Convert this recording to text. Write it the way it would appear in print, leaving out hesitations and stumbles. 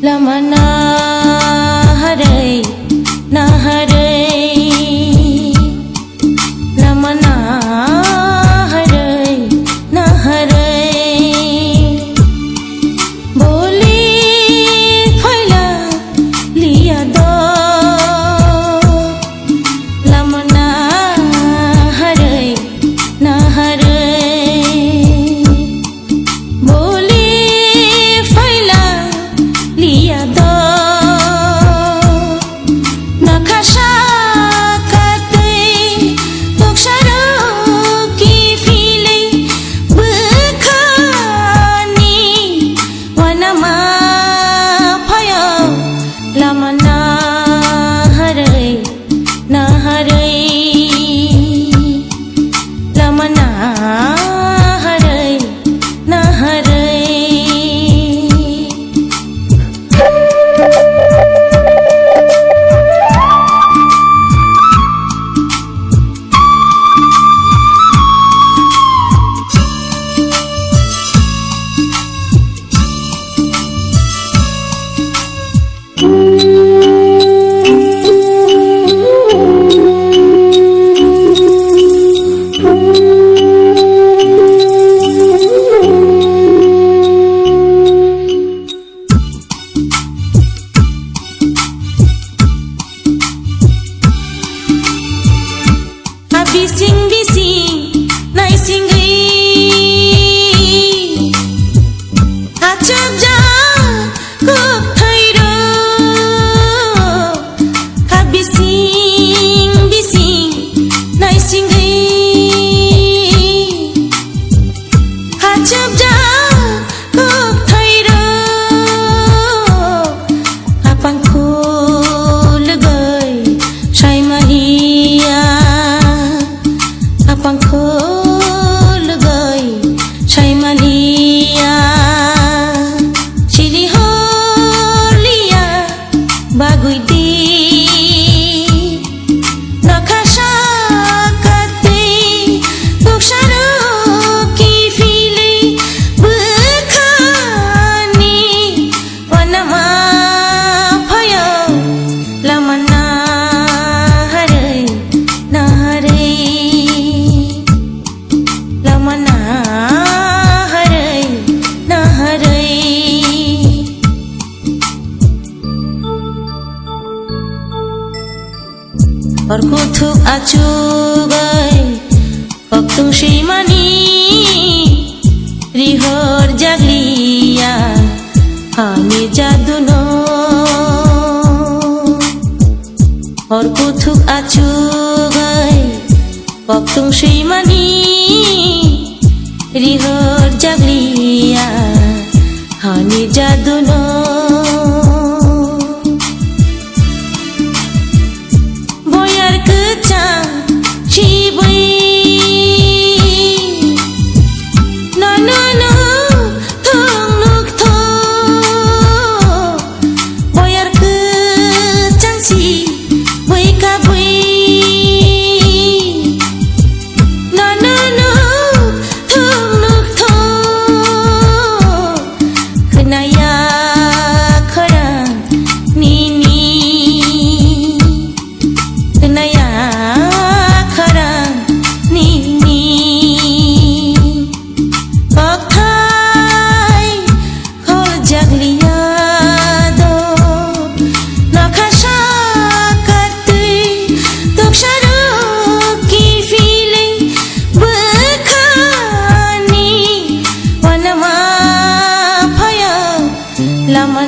lama naharai lama naharai boli phaila liya do lama naharai boli phaila liya do nakasha katui toksharo ki fili bukhani wanama phayo lama naharai lama naharai bising nai singi achap ja kok thairo ha bising nai singi achap ja kok thairo apang khul gai sai mahiya apang khul gai sai malia chili holia bagui di nakasha kati toksharo ki fili bukhani wanama phayo lama naharai lama naharai अर्को थुक आचु गई पक्तुङ श्रीमानी रिहोर जागलिया हामी जादुनो अर्को थुक आचु गई पक्तुङ श्रीमानी रिहोर जागलिया हामी जादुनो boyar kecang cibui no thong nuk tho boyar kecang si bui ka bui no thong nuk tho khnaya kharang ni naya kharang ni pakthai khol jaglia do nakasha katui toksharo ki fili bukhani wanama phayo lama